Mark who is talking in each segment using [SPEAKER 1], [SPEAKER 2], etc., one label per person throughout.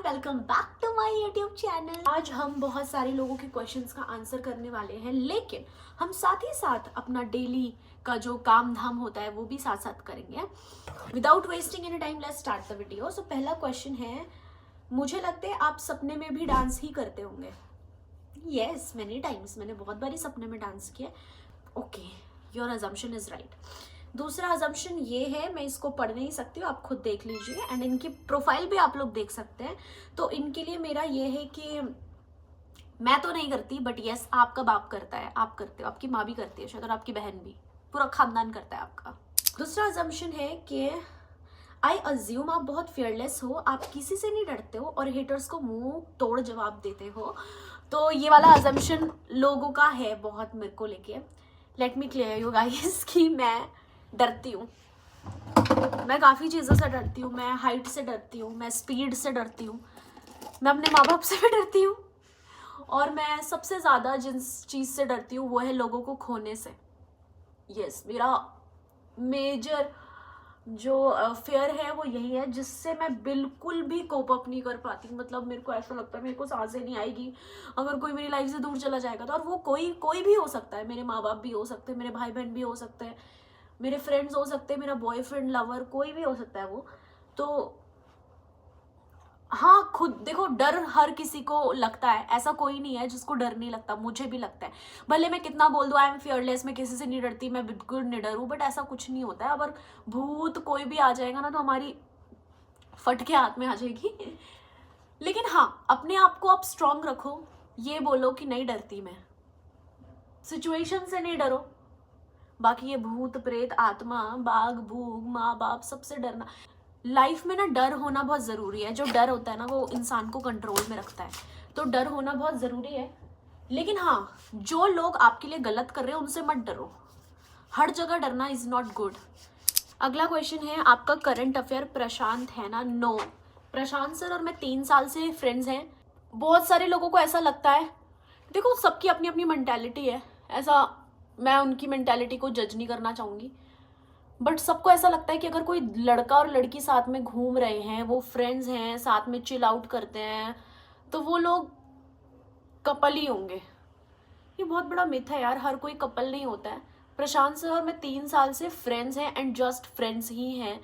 [SPEAKER 1] Welcome back to my YouTube channel. आज हम बहुत सारे लोगों के क्वेश्चंस का आंसर करने वाले हैं, लेकिन हम साथ ही साथ अपना डेली का जो काम धाम होता है वो भी साथ साथ करेंगे। Without wasting any time let's start the video. So पहला क्वेश्चन है, मुझे लगता है आप सपने में भी डांस ही करते होंगे। यस, मेनी टाइम्स, मैंने बहुत बारी सपने में डांस किया। Okay, your assumption is right. दूसरा अजम्पशन ये है, मैं इसको पढ़ नहीं सकती हूँ, आप खुद देख लीजिए, एंड इनकी प्रोफाइल भी आप लोग देख सकते हैं। तो इनके लिए मेरा ये है कि मैं तो नहीं करती, बट यस आपका बाप करता है, आप करते हो, आपकी माँ भी करती है शायद, और आपकी बहन भी, पूरा खानदान करता है आपका। दूसरा अजम्पशन है कि आई अज्यूम आप बहुत फियरलेस हो, आप किसी से नहीं डरते हो और हेटर्स को मुंह तोड़ जवाब देते हो। तो ये वाला अजम्पशन लोगों का है बहुत मेरे को लेके। Let me clear you guys कि मैं डरती हूँ, मैं काफ़ी चीज़ों से डरती हूँ। मैं हाइट से डरती हूँ, मैं स्पीड से डरती हूँ, मैं अपने माँ बाप से भी डरती हूँ, और मैं सबसे ज़्यादा जिस चीज़ से डरती हूँ वो है लोगों को खोने से। यस, मेरा मेजर जो फेयर है वो यही है, जिससे मैं बिल्कुल भी कोप अप नहीं कर पाती। मतलब मेरे को ऐसा लगता है मेरे को सांसें नहीं आएगी अगर कोई मेरी लाइफ से दूर चला जाएगा तो। और वो कोई भी हो सकता है, मेरे माँ बाप भी हो सकते हैं, मेरे भाई बहन भी हो सकते हैं, मेरे फ्रेंड्स हो सकते हैं, मेरा बॉयफ्रेंड, लवर, कोई भी हो सकता है वो। तो हाँ, खुद देखो, डर हर किसी को लगता है, ऐसा कोई नहीं है जिसको डर नहीं लगता, मुझे भी लगता है। भले मैं कितना बोल दूँ आई एम फियरलेस, मैं किसी से नहीं डरती, मैं बिल्कुल नहीं डरूँ, बट ऐसा कुछ नहीं होता है। अगर भूत कोई भी आ जाएगा ना तो हमारी फट के हाथ में आ जाएगी। लेकिन हाँ, अपने आप को आप स्ट्रांग रखो, ये बोलो कि नहीं डरती मैं, सिचुएशन से नहीं डरो। बाकी ये भूत प्रेत आत्मा बाघ भूग माँ बाप सबसे डरना, लाइफ में ना डर होना बहुत ज़रूरी है। जो डर होता है ना वो इंसान को कंट्रोल में रखता है, तो डर होना बहुत ज़रूरी है। लेकिन हाँ, जो लोग आपके लिए गलत कर रहे हैं उनसे मत डरो, हर जगह डरना इज़ नॉट गुड। अगला क्वेश्चन है, आपका करंट अफेयर प्रशांत है ना? नो, प्रशांत सर और मैं 3 साल से फ्रेंड्स हैं। बहुत सारे लोगों को ऐसा लगता है, देखो सबकी अपनी अपनी मेंटालिटी है, ऐसा मैं उनकी मेंटालिटी को जज नहीं करना चाहूँगी, बट सबको ऐसा लगता है कि अगर कोई लड़का और लड़की साथ में घूम रहे हैं, वो फ्रेंड्स हैं, साथ में चिल आउट करते हैं, तो वो लोग कपल ही होंगे। ये बहुत बड़ा मिथ है यार, हर कोई कपल नहीं होता है। प्रशांत सर और मैं 3 साल से फ्रेंड्स हैं, एंड जस्ट फ्रेंड्स ही हैं।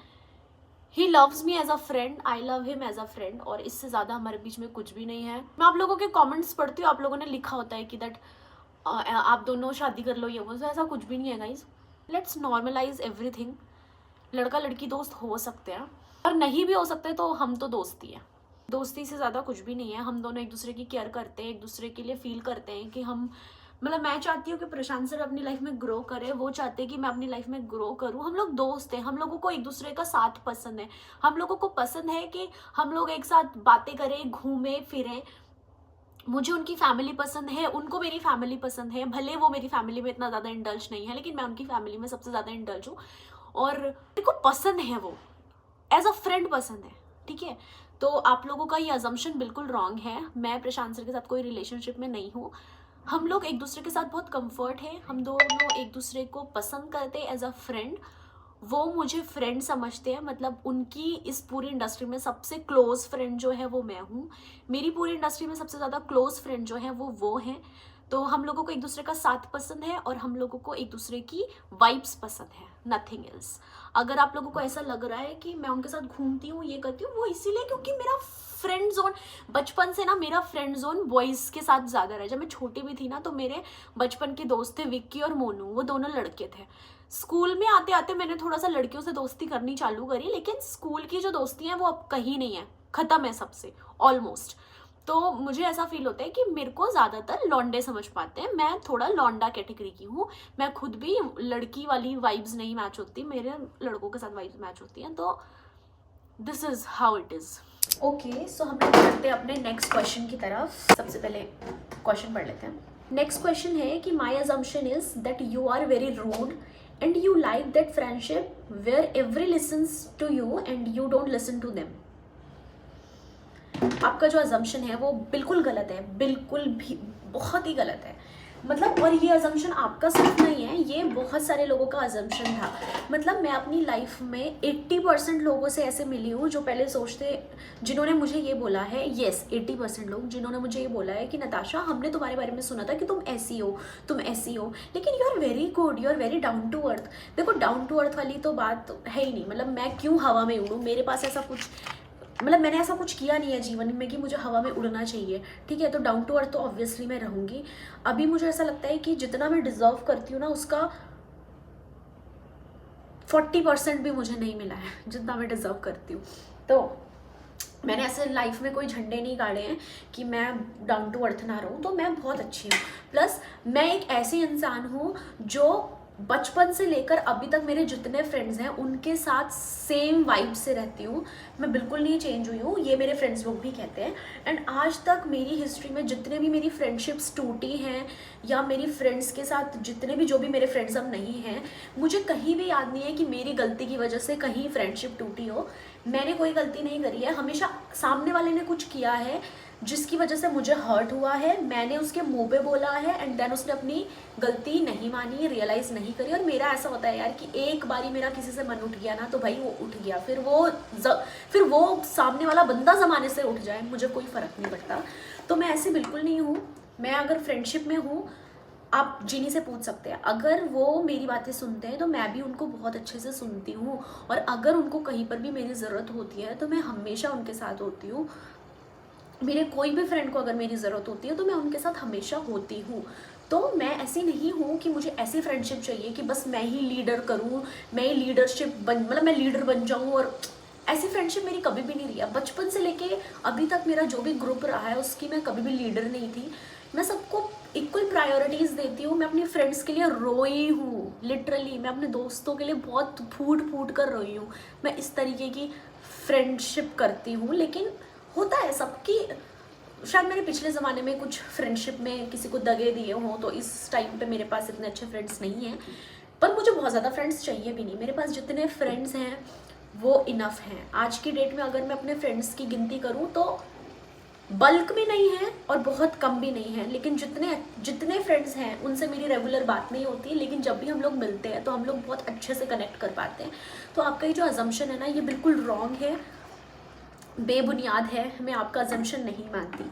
[SPEAKER 1] He loves me as a friend, I love him as a friend, और इससे ज़्यादा हमारे बीच में कुछ भी नहीं है। मैं आप लोगों के कमेंट्स पढ़ती हूँ, आप लोगों ने लिखा होता है कि दैट आप दोनों शादी कर लो, ये वो, ऐसा कुछ भी नहीं है गाइज। Let's normalise everything. लड़का लड़की दोस्त हो सकते हैं, और नहीं भी हो सकते तो हम तो दोस्ती हैं। दोस्ती से ज़्यादा कुछ भी नहीं है। हम दोनों एक दूसरे की केयर करते हैं, एक दूसरे के लिए फील करते हैं कि हम, मतलब मैं चाहती हूँ कि प्रशांत सर अपनी लाइफ में ग्रो करे, वो चाहते हैं कि मैं अपनी लाइफ में ग्रो करूँ। हम लोग दोस्त हैं, हम लोगों को एक दूसरे का साथ पसंद है, हम लोगों को पसंद है कि हम लोग एक साथ बातें करें, घूमें फिरें। मुझे उनकी फैमिली पसंद है, उनको मेरी फैमिली पसंद है। भले वो मेरी फैमिली में इतना ज़्यादा इंडल्ज नहीं है, लेकिन मैं उनकी फैमिली में सबसे ज़्यादा इंडल्ज हूँ, और मेरे को पसंद है, वो एज अ फ्रेंड पसंद है। ठीक है, तो आप लोगों का ये अजम्पशन बिल्कुल रॉन्ग है। मैं प्रशांत सर के साथ कोई रिलेशनशिप में नहीं हूँ। हम लोग एक दूसरे के साथ बहुत कंफर्ट है, हम दोनों एक दूसरे को पसंद करते हैं एज अ फ्रेंड। वो मुझे फ्रेंड समझते हैं, मतलब उनकी इस पूरी इंडस्ट्री में सबसे क्लोज फ्रेंड जो है वो मैं हूँ। मेरी पूरी इंडस्ट्री में सबसे ज़्यादा क्लोज फ्रेंड जो है वो हैं। तो हम लोगों को एक दूसरे का साथ पसंद है, और हम लोगों को एक दूसरे की वाइब्स पसंद है, नथिंग एल्स। अगर आप लोगों को ऐसा लग रहा है कि मैं उनके साथ घूमती हूँ, ये करती हूँ, वो इसीलिए क्योंकि मेरा फ्रेंड जोन बचपन से ना, मेरा फ्रेंड जोन बॉयज़ के साथ ज़्यादा रहा। जब मैं छोटी भी थी ना तो मेरे बचपन के दोस्त थे विक्की और मोनू, वो दोनों लड़के थे। स्कूल में आते आते मैंने थोड़ा सा लड़कियों से दोस्ती करनी चालू करी, लेकिन स्कूल की जो दोस्ती है वो अब कहीं नहीं है, ख़त्म है सबसे ऑलमोस्ट। तो मुझे ऐसा फील होता है कि मेरे को ज़्यादातर लौंडे समझ पाते हैं, मैं थोड़ा लौंडा कैटेगरी की हूँ। मैं खुद भी लड़की वाली वाइब्स नहीं मैच होती, मेरे लड़कों के साथ वाइब्स मैच होती हैं। तो this is how it is. Okay, so हम लोग चलते हैं अपने नेक्स्ट क्वेश्चन की तरफ। सबसे पहले क्वेश्चन पढ़ लेते हैं। नेक्स्ट क्वेश्चन है कि my assumption is that you are very rude and you like that friendship where every listens to you and you don't listen to them. आपका जो अजम्पशन है वो बिल्कुल गलत है, बिल्कुल भी बहुत ही गलत है। मतलब और ये अजम्पशन आपका सिर्फ नहीं है, ये बहुत सारे लोगों का अजम्पशन था। मतलब मैं अपनी लाइफ में 80% लोगों से ऐसे मिली हूँ जो पहले सोचते, जिन्होंने मुझे ये बोला है, येस 80% लोग जिन्होंने मुझे ये बोला है कि नताशा हमने तुम्हारे बारे में सुना था कि तुम ऐसी हो, तुम ऐसी हो, लेकिन you are very good, you are very down to earth. देखो डाउन टू अर्थ वाली तो बात है ही नहीं, मतलब मैं क्यों हवा में उड़ूँ, मेरे पास ऐसा कुछ, मतलब मैंने ऐसा कुछ किया नहीं है जीवन में कि मुझे हवा में उड़ना चाहिए, ठीक है। तो डाउन टू अर्थ तो ऑब्वियसली मैं रहूँगी। अभी मुझे ऐसा लगता है कि जितना मैं डिजर्व करती हूँ ना, उसका 40% भी मुझे नहीं मिला है जितना मैं डिजर्व करती हूँ। तो मैंने ऐसे लाइफ में कोई झंडे नहीं गाड़े हैं कि मैं डाउन टू अर्थ ना रहूँ, तो मैं बहुत अच्छी हूँ। प्लस मैं एक ऐसी इंसान हूँ जो बचपन से लेकर अभी तक मेरे जितने फ्रेंड्स हैं उनके साथ सेम वाइब से रहती हूँ, मैं बिल्कुल नहीं चेंज हुई हूँ, ये मेरे फ्रेंड्स लोग भी कहते हैं। एंड आज तक मेरी हिस्ट्री में जितने भी मेरी फ्रेंडशिप्स टूटी हैं, या मेरी फ्रेंड्स के साथ जितने भी, जो भी मेरे फ्रेंड्स अब नहीं हैं, मुझे कहीं भी याद नहीं है कि मेरी गलती की वजह से कहीं फ्रेंडशिप टूटी हो। मैंने कोई गलती नहीं करी है, हमेशा सामने वाले ने कुछ किया है जिसकी वजह से मुझे हर्ट हुआ है, मैंने उसके मुंह पे बोला है, एंड देन उसने अपनी गलती नहीं मानी, रियलाइज़ नहीं करी। और मेरा ऐसा होता है यार कि एक बारी मेरा किसी से मन उठ गया ना, तो भाई वो उठ गया, फिर वो सामने वाला बंदा ज़माने से उठ जाए, मुझे कोई फ़र्क नहीं पड़ता। तो मैं ऐसी बिल्कुल नहीं हूँ। मैं अगर फ्रेंडशिप में हूँ, आप जिनी से पूछ सकते हैं, अगर वो मेरी बातें सुनते हैं तो मैं भी उनको बहुत अच्छे से सुनती हूँ, और अगर उनको कहीं पर भी मेरी ज़रूरत होती है तो मैं हमेशा उनके साथ होती हूँ। मेरे कोई भी फ्रेंड को अगर मेरी ज़रूरत होती है तो मैं उनके साथ हमेशा होती हूँ। तो मैं ऐसी नहीं हूँ कि मुझे ऐसी फ्रेंडशिप चाहिए कि बस मैं ही लीडर करूँ, मैं ही लीडरशिप मतलब मैं लीडर बन जाऊँ, और ऐसी फ्रेंडशिप मेरी कभी भी नहीं रही है। बचपन से लेके अभी तक मेरा जो भी ग्रुप रहा है उसकी मैं कभी भी लीडर नहीं थी। मैं सबको इक्वल प्रायोरिटीज़ देती हूँ। मैं अपने फ्रेंड्स के लिए रोई हूँ, लिटरली मैं अपने दोस्तों के लिए बहुत फूट फूट कर रोई हूँ। मैं इस तरीके की फ्रेंडशिप करती हूँ। लेकिन होता है सबकी, शायद मैंने पिछले ज़माने में कुछ फ्रेंडशिप में किसी को दगे दिए हों, तो इस टाइम पे मेरे पास इतने अच्छे फ्रेंड्स नहीं हैं। पर मुझे बहुत ज़्यादा फ्रेंड्स चाहिए भी नहीं, मेरे पास जितने फ्रेंड्स हैं वो इनफ हैं। आज की डेट में अगर मैं अपने फ्रेंड्स की गिनती करूँ तो बल्क में नहीं है और बहुत कम भी नहीं है, लेकिन जितने फ्रेंड्स हैं उनसे मेरी रेगुलर बात नहीं होती, लेकिन जब भी हम लोग मिलते हैं तो हम लोग बहुत अच्छे से कनेक्ट कर पाते हैं। तो आपका ये जो अजम्पशन है ना, ये बिल्कुल रॉन्ग है, बेबुनियाद है। मैं आपका अजम्पशन नहीं मानती।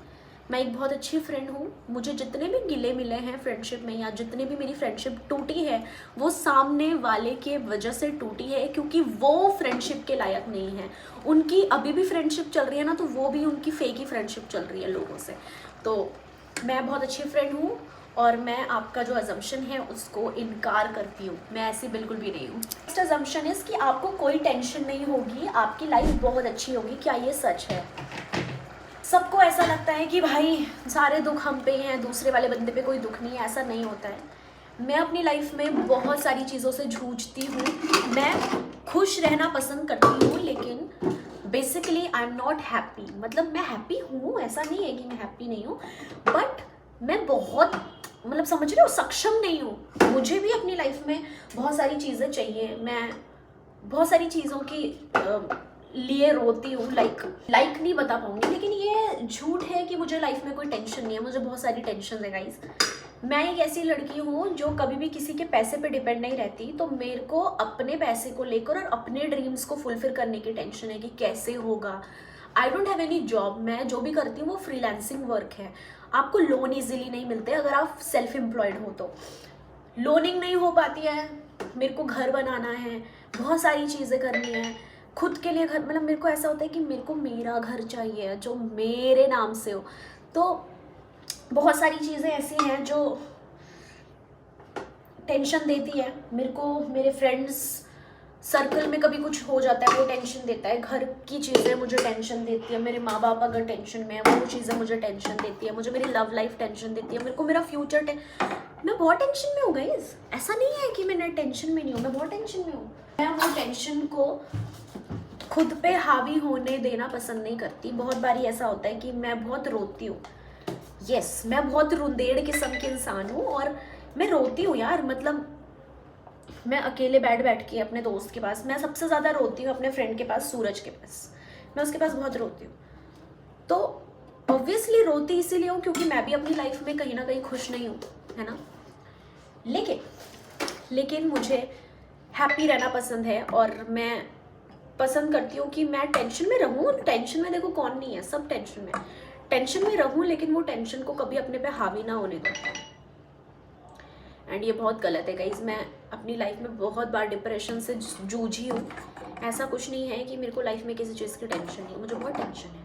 [SPEAKER 1] मैं एक बहुत अच्छी फ्रेंड हूँ। मुझे जितने भी गिले मिले हैं फ्रेंडशिप में, या जितने भी मेरी फ्रेंडशिप टूटी है, वो सामने वाले के वजह से टूटी है, क्योंकि वो फ्रेंडशिप के लायक नहीं है। उनकी अभी भी फ्रेंडशिप चल रही है ना, तो वो भी उनकी फेक ही फ्रेंडशिप चल रही है लोगों से। तो मैं बहुत अच्छी फ्रेंड हूँ, और मैं आपका जो अजम्पशन है उसको इनकार करती हूँ। मैं ऐसी बिल्कुल भी नहीं हूँ। नेक्स्ट अजम्पशन इज़ कि आपको कोई टेंशन नहीं होगी, आपकी लाइफ बहुत अच्छी होगी। क्या ये सच है? सबको ऐसा लगता है कि भाई सारे दुख हम पे ही हैं, दूसरे वाले बंदे पे कोई दुख नहीं है। ऐसा नहीं होता है। मैं अपनी लाइफ में बहुत सारी चीज़ों से जूझती हूँ। मैं खुश रहना पसंद करती हूँ, लेकिन basically I am not happy. मतलब मैं हैप्पी हूँ, ऐसा नहीं है कि मैं हैप्पी नहीं हूँ, बट मैं बहुत, मतलब समझ रहे हो, सक्षम नहीं हूँ। मुझे भी अपनी लाइफ में बहुत सारी चीज़ें चाहिए। मैं बहुत सारी चीज़ों की लिए रोती हूँ, लाइक नहीं बता पाऊँगी, लेकिन ये झूठ है कि मुझे लाइफ में कोई टेंशन नहीं है। मुझे बहुत सारी टेंशन है गाइस। मैं एक ऐसी लड़की हूँ जो कभी भी किसी के पैसे पे डिपेंड नहीं रहती। तो मेरे को अपने पैसे को लेकर और अपने ड्रीम्स को फुलफिल करने की टेंशन है कि कैसे होगा। I don't have any job. मैं जो भी करती हूँ वो फ्रीलांसिंग वर्क है। आपको लोन ईजिली नहीं मिलते अगर आप सेल्फ एम्प्लॉयड हो, तो लोनिंग नहीं हो पाती है। मेरे को घर बनाना है, बहुत सारी चीज़ें करनी है, खुद के लिए घर, मतलब मेरे को ऐसा होता है कि मेरे को मेरा घर चाहिए जो मेरे नाम से हो। तो बहुत सारी चीज़ें ऐसी हैं जो टेंशन देती है मेरे को। मेरे फ्रेंड्स सर्कल में कभी कुछ हो जाता है वो टेंशन देता है। घर की चीज़ें मुझे टेंशन देती है। मेरे माँ बाप अगर टेंशन में है वो चीज़ें मुझे टेंशन देती है। मुझे मेरी लव लाइफ टेंशन देती है। मेरे को मेरा फ्यूचर मैं बहुत टेंशन में हूँ गाइस। ऐसा नहीं है कि मैं टेंशन में नहीं हूँ, मैं बहुत टेंशन में हूँ। मैं वो टेंशन को खुद पे हावी होने देना पसंद नहीं करती। बहुत बारी ऐसा होता है कि मैं बहुत रोती हूँ। यस, मैं बहुत रुंदेड़ किस्म के इंसान हूँ और मैं रोती हूँ यार। मतलब मैं अकेले बैठ के अपने दोस्त के पास, मैं सबसे ज़्यादा रोती हूँ अपने फ्रेंड के पास, सूरज के पास। मैं उसके पास बहुत रोती हूँ। तो ऑब्वियसली रोती इसीलिए हूँ क्योंकि मैं भी अपनी लाइफ में कहीं ना कहीं खुश नहीं हूँ। है ना। लेकिन मुझे हैप्पी रहना पसंद है और मैं पसंद करती हूँ कि मैं टेंशन में रहूँ। टेंशन में देखो कौन नहीं है, सब टेंशन में रहूँ, लेकिन वो टेंशन को कभी अपने पे हावी ना होने दूँ। एंड ये बहुत गलत है गाइज। मैं अपनी लाइफ में बहुत बार डिप्रेशन से जूझी हूँ। ऐसा कुछ नहीं है कि मेरे को लाइफ में किसी चीज़ की टेंशन नहीं, मुझे बहुत टेंशन है।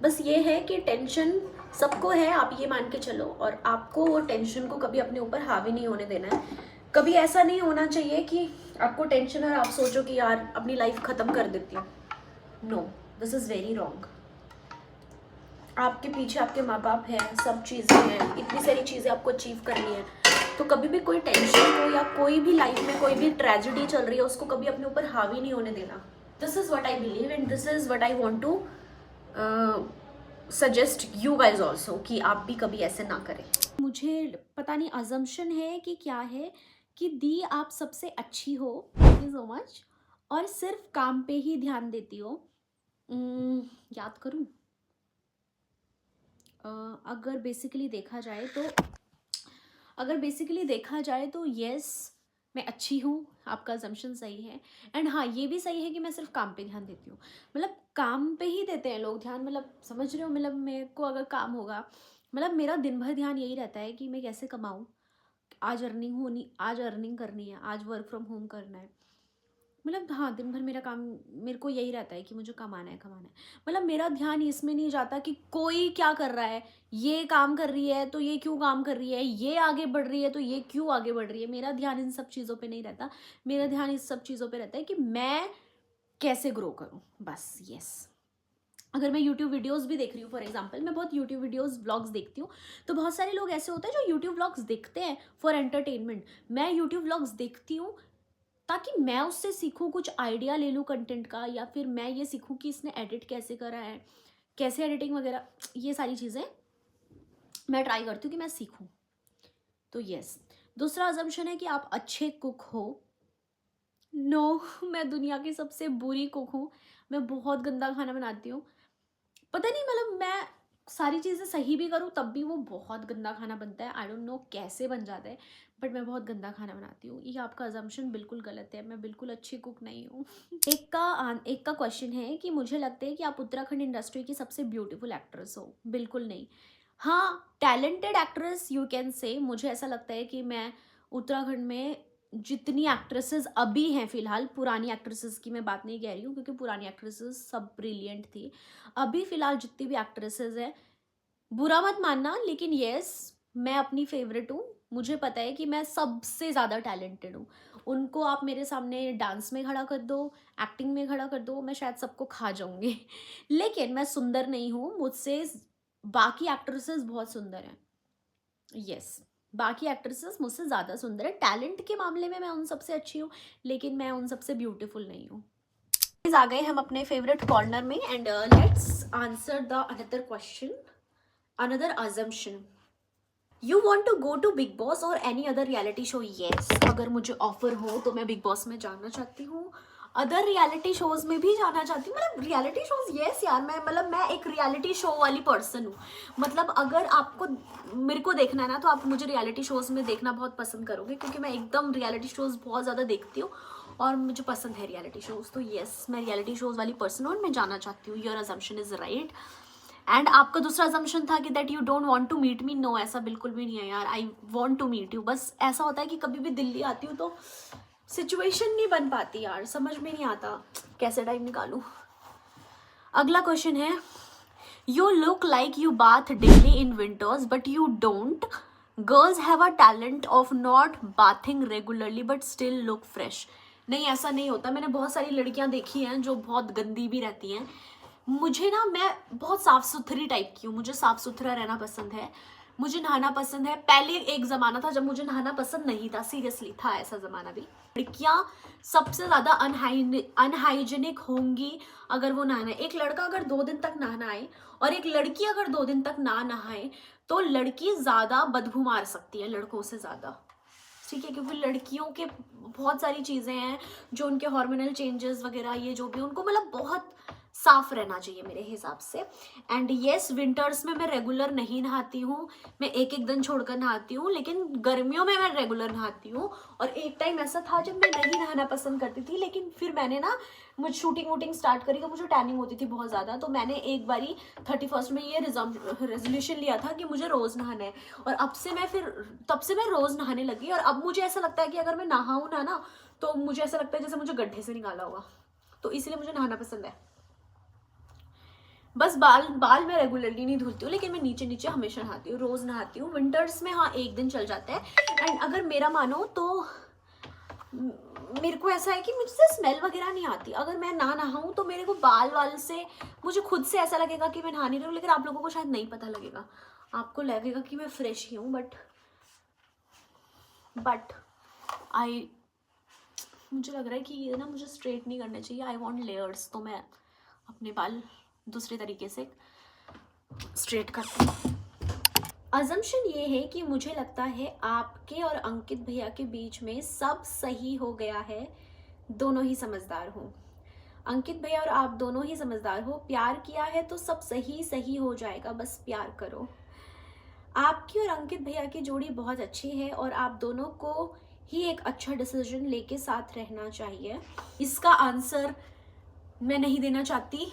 [SPEAKER 1] बस ये है कि टेंशन सबको है, आप ये मान के चलो, और आपको वो टेंशन को कभी अपने ऊपर हावी नहीं होने देना है। कभी ऐसा नहीं होना चाहिए कि आपको टेंशन और आप सोचो कि यार अपनी लाइफ ख़त्म कर देती हूँ। No, this is very wrong. आपके पीछे आपके माँ बाप हैं, सब चीज़ें हैं, इतनी सारी चीज़ें आपको अचीव करनी है, तो कभी भी कोई टेंशन हो या कोई भी लाइफ में कोई भी ट्रेजेडी चल रही है उसको कभी अपने ऊपर हावी नहीं होने देना। This is what I believe and this is what I want to suggest you guys also कि आप भी कभी ऐसे ना करें। मुझे पता नहीं अजम्पशन है कि क्या है कि दी आप सबसे अच्छी हो, थैंक यू सो मच, और सिर्फ काम पे ही ध्यान देती हो। याद करूं, अगर बेसिकली देखा जाए तो यस, मैं अच्छी हूँ, आपका अजम्पशन सही है। एंड हाँ, ये भी सही है कि मैं सिर्फ काम पे ध्यान देती हूँ। मतलब काम पे ही देते हैं लोग ध्यान, मतलब समझ रहे हो, मतलब मेरे को अगर काम होगा, मतलब मेरा दिन भर ध्यान यही रहता है कि मैं कैसे कमाऊँ, आज अर्निंग करनी है, आज वर्क फ्रॉम होम करना है। मतलब हाँ, दिन भर मेरा काम, मेरे को यही रहता है कि मुझे कमाना है। मतलब मेरा ध्यान इसमें नहीं जाता कि कोई क्या कर रहा है, ये काम कर रही है तो ये क्यों काम कर रही है, ये आगे बढ़ रही है तो ये क्यों आगे बढ़ रही है। मेरा ध्यान इन सब चीज़ों पे नहीं रहता। मेरा ध्यान इस सब चीज़ों पे रहता है कि मैं कैसे ग्रो करूँ, बस। यस, अगर मैं यूट्यूब वीडियोस भी देख रही हूँ, फॉर एग्जांपल मैं बहुत यूट्यूब वीडियोस व्लॉग्स देखती हूँ, तो बहुत सारे लोग ऐसे होते हैं जो यूट्यूब व्लॉग्स देखते हैं फॉर एंटरटेनमेंट। मैं यूट्यूब व्लॉग्स देखती हूँ ताकि मैं उससे सीखूं, कुछ आइडिया ले लूँ कंटेंट का, या फिर मैं ये सीखूं कि इसने एडिट कैसे करा है, कैसे एडिटिंग वगैरह, ये सारी चीज़ें मैं ट्राई करती हूँ कि मैं सीखूं। तो यस, दूसरा अजम्पशन है कि आप अच्छे कुक हो। नो, मैं दुनिया की सबसे बुरी कुक हूँ। मैं बहुत गंदा खाना बनाती हूँ। पता नहीं, मतलब मैं सारी चीज़ें सही भी करूँ तब भी वो बहुत गंदा खाना बनता है। आई डोंट नो कैसे बन जाता है, बट मैं बहुत गंदा खाना बनाती हूँ। ये आपका अजम्पशन बिल्कुल गलत है, मैं बिल्कुल अच्छी कुक नहीं हूँ। एक का क्वेश्चन है कि मुझे लगता है कि आप उत्तराखंड इंडस्ट्री की सबसे ब्यूटीफुल एक्ट्रेस हो। बिल्कुल नहीं। हाँ, talented actress you can say. मुझे ऐसा लगता है कि मैं उत्तराखंड में जितनी एक्ट्रेसेस अभी हैं फिलहाल, पुरानी एक्ट्रेसेस की मैं बात नहीं कह रही हूँ क्योंकि पुरानी एक्ट्रेसेस सब ब्रिलियंट थी, अभी फिलहाल जितनी भी एक्ट्रेसेस हैं, बुरा मत मानना, लेकिन यस, मैं अपनी फेवरेट हूँ। मुझे पता है कि मैं सबसे ज़्यादा टैलेंटेड हूँ। उनको आप मेरे सामने डांस में खड़ा कर दो, एक्टिंग में खड़ा कर दो, मैं शायद सबको खा जाऊंगी। लेकिन मैं सुंदर नहीं हूँ, मुझसे बाकी एक्ट्रेसेस बहुत सुंदर हैं। यस, बाकी एक्ट्रेसेस मुझसे ज़्यादा सुंदर है। टैलेंट के मामले में मैं उन सबसे अच्छी हूँ, लेकिन मैं उन सबसे ब्यूटीफुल नहीं हूँ। आ गए हम अपने फेवरेट कॉर्नर में, and let's answer the another question, another assumption. You want to go to Bigg Boss और any other reality show? Yes, अगर मुझे ऑफर हो तो मैं बिग बॉस में जाना चाहती हूँ, अदर रियलिटी शोज में भी जाना चाहती हूँ। मतलब रियलिटी शोज, यस यार, मैं एक रियलिटी शो वाली पर्सन हूँ। मतलब अगर आपको मेरे को देखना है ना, तो आप मुझे रियलिटी शोज में देखना बहुत पसंद करोगे, क्योंकि मैं एकदम रियलिटी शोज बहुत ज़्यादा देखती हूँ और मुझे पसंद है रियलिटी शोज। तो यस, मैं रियलिटी शोज वाली पर्सन हूँ और मैं जाना चाहती हूँ। Your assumption is right. And आपका दूसरा असम्पशन था कि that you don't want to meet me. No, ऐसा बिल्कुल भी नहीं है यार, I want to meet you. बस ऐसा होता है कि कभी भी दिल्ली आती हूँ तो सिचुएशन नहीं बन पाती यार, समझ में नहीं आता कैसे टाइम निकालूं। अगला क्वेश्चन है, you look like you bath daily in winters but you don't. Girls have a talent of not bathing regularly but still look fresh. नहीं, ऐसा नहीं होता। मैंने बहुत सारी लड़कियां देखी हैं जो बहुत गंदी भी रहती हैं। मुझे ना, मैं बहुत साफ सुथरी टाइप की हूँ, मुझे साफ सुथरा रहना पसंद है, मुझे नहाना पसंद है। पहले एक जमाना था जब मुझे नहाना पसंद नहीं था, सीरियसली था ऐसा जमाना भी। लड़कियां सबसे ज्यादा अनहाइजेनिक होंगी अगर वो नहाना है। एक लड़का अगर 2 दिन तक ना नहाए और एक लड़की अगर 2 दिन तक ना नहाए तो लड़की ज्यादा बदबू मार सकती है लड़कों से ज्यादा, ठीक है, क्योंकि लड़कियों के बहुत सारी चीजें हैं जो उनके हार्मोनल चेंजेस वगैरह, ये जो भी उनको मतलब बहुत साफ रहना चाहिए मेरे हिसाब से। एंड येस, विंटर्स में मैं रेगुलर नहीं नहाती हूँ, मैं एक एक दिन छोड़कर नहाती हूँ, लेकिन गर्मियों में मैं रेगुलर नहाती हूँ। और एक टाइम ऐसा था जब मैं नहीं नहाना पसंद करती थी, लेकिन फिर मैंने ना मुझे शूटिंग वूटिंग स्टार्ट करी तो मुझे टैनिंग होती थी बहुत ज़्यादा, तो मैंने एक बारी 31st में ये रेजोल्यूशन लिया था कि मुझे रोज़ नहाना है। और तब से मैं रोज़ नहाने लगी। और अब मुझे ऐसा लगता है कि अगर मैं नहाऊँ ना तो मुझे ऐसा लगता है जैसे मुझे गड्ढे से निकाला होगा, तो इसलिए मुझे नहाना पसंद है। बस बाल मैं रेगुलरली नहीं धुलती हूँ, लेकिन मैं नीचे नीचे हमेशा नहाती हूँ, रोज़ नहाती हूँ। विंटर्स में हाँ एक दिन चल जाता है। एंड अगर मेरा मानो तो मेरे को ऐसा है कि मुझसे स्मेल वगैरह नहीं आती अगर मैं ना नहाऊँ, तो मेरे को बाल से मुझे खुद से ऐसा लगेगा कि मैं नहा नहीं रही हूँ, लेकिन आप लोगों को शायद नहीं पता लगेगा, आपको लगेगा कि मैं फ्रेश ही हूँ, बट मुझे लग रहा है कि ये ना मुझे स्ट्रेट नहीं करने चाहिए, आई वॉन्ट लेयर्स, तो मैं अपने बाल दूसरे तरीके से स्ट्रेट करती हूँ। अजम्पशन ये है कि मुझे लगता है आपके और अंकित भैया के बीच में सब सही हो गया है, दोनों ही समझदार हो। अंकित भैया और आप दोनों ही समझदार हो, प्यार किया है तो सब सही हो जाएगा, बस प्यार करो। आपकी और अंकित भैया की जोड़ी बहुत अच्छी है और आप दोनों को ही एक अच्छा डिसीजन लेके साथ रहना चाहिए। इसका आंसर मैं नहीं देना चाहती,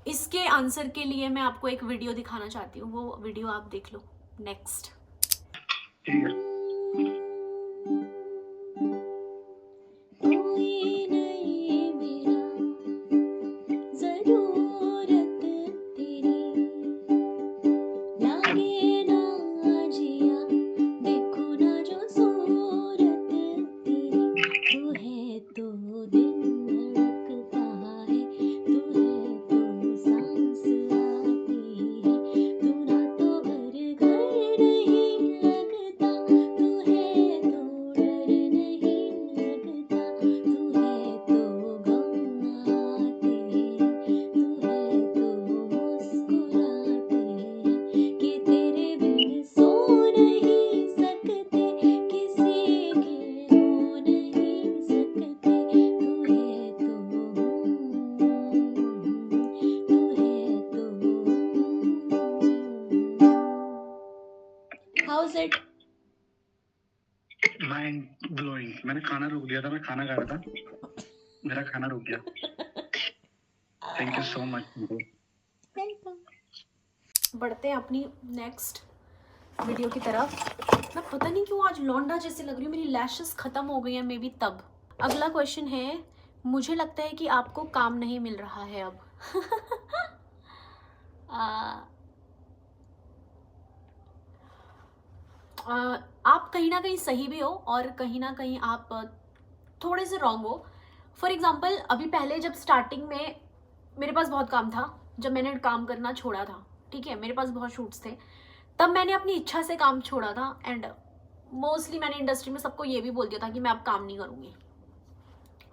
[SPEAKER 1] इसके आंसर के लिए मैं आपको एक वीडियो दिखाना चाहती हूँ, वो वीडियो आप देख लो। Next. How's it?
[SPEAKER 2] Mind blowing. मैंने खाना रोक दिया था, मैं खाना खा रहा था, मेरा खाना रुक गया। Thank you so much.
[SPEAKER 1] बढ़ते हैं अपनी नेक्स्ट वीडियो की तरफ। मैं पता नहीं क्यों आज लौंडा जैसे लग रही हूँ, मेरी लैशेस खत्म हो गई हैं मे बी तब। अगला क्वेश्चन है, मुझे लगता है कि आपको काम नहीं मिल रहा है अब। आप कहीं ना कहीं सही भी हो और कहीं ना कहीं आप थोड़े से रॉन्ग हो। फॉर एग्जाम्पल, अभी पहले जब स्टार्टिंग में मेरे पास बहुत काम था, जब मैंने काम करना छोड़ा था, ठीक है, मेरे पास बहुत शूट्स थे, तब मैंने अपनी इच्छा से काम छोड़ा था। एंड मोस्टली मैंने इंडस्ट्री में सबको ये भी बोल दिया था कि मैं अब काम नहीं करूँगी।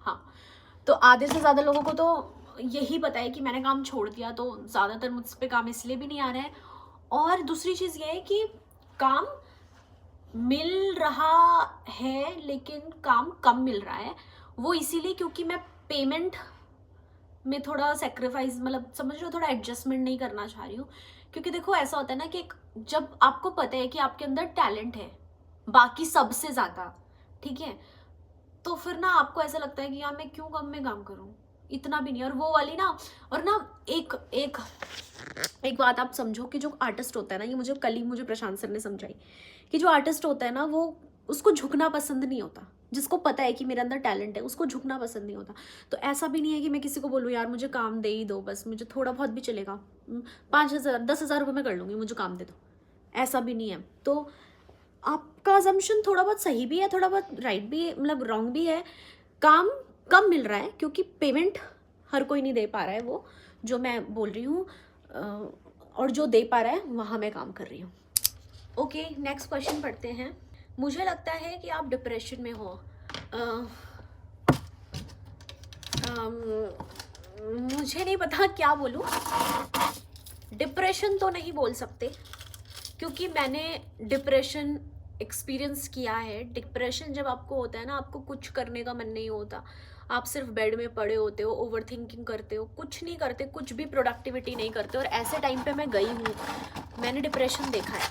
[SPEAKER 1] हाँ, तो आधे से ज़्यादा लोगों को तो यही पता है कि मैंने काम छोड़ दिया, तो ज़्यादातर मुझ पर काम इसलिए भी नहीं आ रहा है। और दूसरी चीज़ ये है कि काम मिल रहा है लेकिन काम कम मिल रहा है, वो इसीलिए क्योंकि मैं पेमेंट में थोड़ा सेक्रीफाइस, मतलब समझ रहे हो, थोड़ा एडजस्टमेंट नहीं करना चाह रही हूँ। क्योंकि देखो ऐसा होता है ना कि जब आपको पता है कि आपके अंदर टैलेंट है बाकी सबसे ज़्यादा, ठीक है, तो फिर ना आपको ऐसा लगता है कि यार मैं क्यों कम में काम करूँ, इतना भी नहीं। और वो वाली ना, और ना एक एक एक बात आप समझो कि जो आर्टिस्ट होता है ना, ये मुझे कल ही प्रशांत सर ने समझाई कि जो आर्टिस्ट होता है ना, वो उसको झुकना पसंद नहीं होता। जिसको पता है कि मेरे अंदर टैलेंट है उसको झुकना पसंद नहीं होता। तो ऐसा भी नहीं है कि मैं किसी को बोलूँ यार मुझे काम दे ही दो, बस मुझे थोड़ा बहुत भी चलेगा, 5,000 10,000 रुपये मैं कर लूँगी, मुझे काम दे दो, ऐसा भी नहीं है। तो आपका अजम्पशन थोड़ा बहुत सही भी है, थोड़ा बहुत राइट भी है, मतलब रॉन्ग भी है। काम कम मिल रहा है क्योंकि पेमेंट हर कोई नहीं दे पा रहा है, वो जो मैं बोल रही हूँ, और जो दे पा रहा है वहाँ मैं काम कर रही हूँ। ओके, नेक्स्ट क्वेश्चन पढ़ते हैं। मुझे लगता है कि आप डिप्रेशन में हो। मुझे नहीं पता क्या बोलूँ, डिप्रेशन तो नहीं बोल सकते क्योंकि मैंने डिप्रेशन एक्सपीरियंस किया है। डिप्रेशन जब आपको होता है ना, आपको कुछ करने का मन नहीं होता, आप सिर्फ बेड में पड़े होते हो, ओवर थिंकिंग करते हो, कुछ नहीं करते, कुछ भी प्रोडक्टिविटी नहीं करते। और ऐसे टाइम पे मैं गई हूँ, मैंने डिप्रेशन देखा है।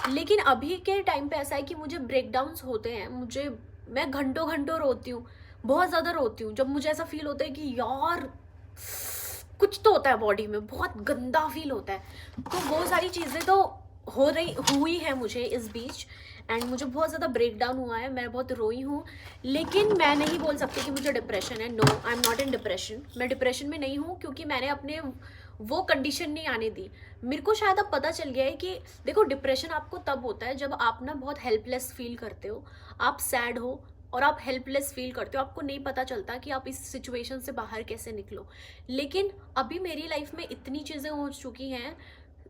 [SPEAKER 1] लेकिन अभी के टाइम पे ऐसा है कि मुझे ब्रेकडाउन्स होते हैं, मैं घंटों घंटों रोती हूँ, बहुत ज़्यादा रोती हूँ। जब मुझे ऐसा फील होता है कि यार कुछ तो होता है बॉडी में, बहुत गंदा फील होता है, तो वो सारी चीज़ें तो हुई है मुझे इस बीच। एंड मुझे बहुत ज़्यादा ब्रेक डाउन हुआ है, मैं बहुत रोई हूँ। लेकिन मैं नहीं बोल सकती कि मुझे डिप्रेशन है। No, I am not in depression. मैं डिप्रेशन में नहीं हूँ, क्योंकि मैंने अपने वो कंडीशन नहीं आने दी। मेरे को शायद अब पता चल गया है कि देखो, डिप्रेशन आपको तब होता है जब आप ना बहुत हेल्पलेस फील करते हो, आप सैड हो और आप हेल्पलेस फील करते हो, आपको नहीं पता चलता कि आप इस सिचुएशन से बाहर कैसे निकलो। लेकिन अभी मेरी लाइफ में इतनी चीज़ें हो चुकी हैं,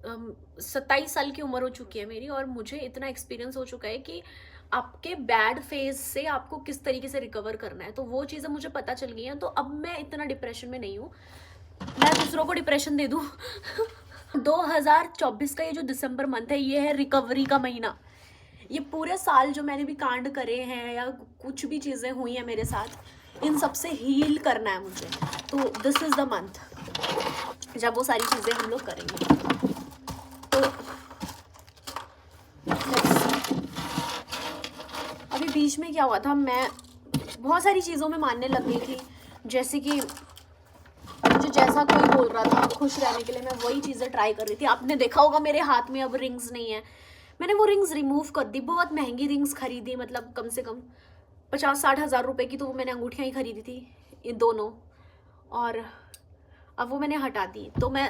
[SPEAKER 1] 27 साल की उम्र हो चुकी है मेरी, और मुझे इतना एक्सपीरियंस हो चुका है कि आपके बैड फेज से आपको किस तरीके से रिकवर करना है। तो वो चीज़ें मुझे पता चल गई हैं, तो अब मैं इतना डिप्रेशन में नहीं हूँ। मैं दूसरों को डिप्रेशन दे दूँ 2024 का ये जो दिसंबर मंथ है, ये है रिकवरी का महीना। ये पूरे साल जो मैंने भी कांड करे हैं या कुछ भी चीज़ें हुई हैं मेरे साथ, इन सब से हील करना है मुझे। तो दिस इज़ द मंथ जब वो सारी चीज़ें हम लोग करेंगे। तो अभी बीच में क्या हुआ था, मैं बहुत सारी चीज़ों में मानने लग गई थी, जैसे कि मुझे जैसा कोई बोल रहा था खुश रहने के लिए, मैं वही चीज़ें ट्राई कर रही थी। आपने देखा होगा मेरे हाथ में अब रिंग्स नहीं है, मैंने वो रिंग्स रिमूव कर दी। बहुत महंगी रिंग्स खरीदी, मतलब कम से कम 50-60 हज़ार रुपए की, तो वो मैंने अंगूठियाँ ही खरीदी थी, ये दोनों, और अब वो मैंने हटा दी। तो मैं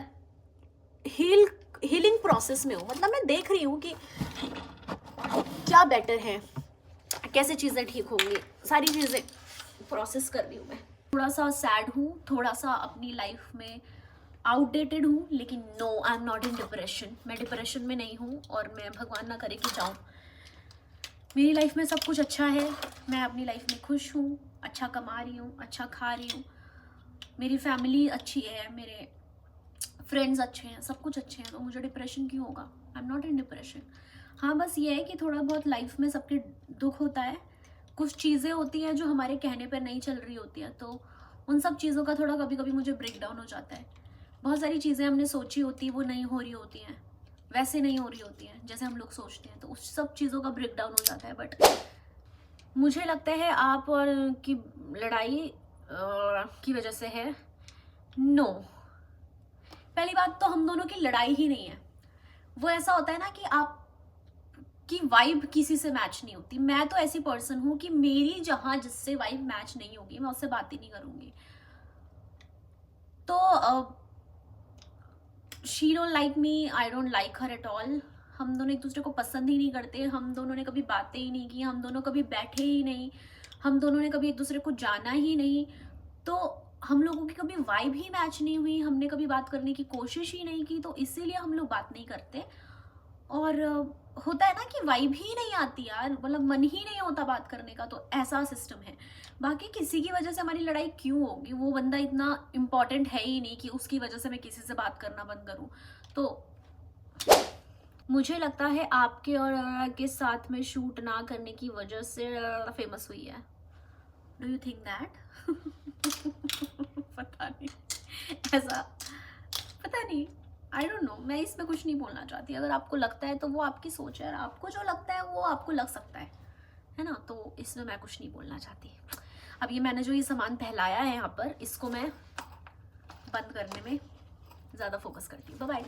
[SPEAKER 1] हीलिंग प्रोसेस में हूँ, मतलब मैं देख रही हूँ कि क्या बेटर है, कैसे चीज़ें ठीक होंगी, सारी चीज़ें प्रोसेस कर रही हूँ मैं। थोड़ा सा सैड हूँ, थोड़ा सा अपनी लाइफ में आउटडेटेड हूँ, लेकिन no, I am not in depression. मैं डिप्रेशन में नहीं हूँ, और मैं भगवान ना करे कि जाऊँ। मेरी लाइफ में सब कुछ अच्छा है, मैं अपनी लाइफ में खुश हूँ, अच्छा कमा रही हूँ, अच्छा खा रही हूँ, मेरी फैमिली अच्छी है, मेरे फ्रेंड्स अच्छे हैं, सब कुछ अच्छे हैं, तो मुझे डिप्रेशन क्यों होगा? आई एम नॉट इन डिप्रेशन। हाँ, बस ये है कि थोड़ा बहुत लाइफ में सबके दुख होता है, कुछ चीज़ें होती हैं जो हमारे कहने पर नहीं चल रही होती हैं, तो उन सब चीज़ों का थोड़ा कभी कभी मुझे ब्रेक डाउन हो जाता है। बहुत सारी चीज़ें हमने सोची होती वो नहीं हो रही होती हैं, वैसे नहीं हो रही होती हैं जैसे हम लोग सोचते हैं, तो उस सब चीज़ों का ब्रेक डाउन हो जाता है। बट मुझे लगता है आप और की लड़ाई की वजह से है। नो, पहली बात तो हम दोनों की लड़ाई ही नहीं है। वो ऐसा होता है ना कि आप की वाइब किसी से मैच नहीं होती। मैं तो ऐसी पर्सन हूँ कि मेरी जहाँ जिससे वाइब मैच नहीं होगी, मैं उससे बात ही नहीं करूँगी। तो she don't like me, I don't like her at all. हम दोनों एक दूसरे को पसंद ही नहीं करते, हम दोनों ने कभी बातें ही नहीं की, हम दोनों कभी बैठे ही नहीं, हम दोनों ने कभी एक दूसरे को जाना ही नहीं। तो हम लोगों की कभी वाइब ही मैच नहीं हुई, हमने कभी बात करने की कोशिश ही नहीं की, तो इसीलिए हम लोग बात नहीं करते। और होता है ना कि वाइब ही नहीं आती यार, मतलब मन ही नहीं होता बात करने का, तो ऐसा सिस्टम है। बाकी किसी की वजह से हमारी लड़ाई क्यों होगी? वो बंदा इतना इम्पोर्टेंट है ही नहीं कि उसकी वजह से मैं किसी से बात करना बंद करूं। तो मुझे लगता है आपके और के साथ में शूट ना करने की वजह से फेमस हुई है। Do you think that? पता नहीं, ऐसा पता नहीं, आई डोंट नो। मैं इसमें कुछ नहीं बोलना चाहती। अगर आपको लगता है तो वो आपकी सोच है, आपको जो लगता है वो आपको लग सकता है ना? तो इसमें मैं कुछ नहीं बोलना चाहती। अब ये मैंने जो ये सामान फैलाया है यहाँ पर, इसको मैं बंद करने में ज़्यादा फोकस करती हूँ। Bye bye.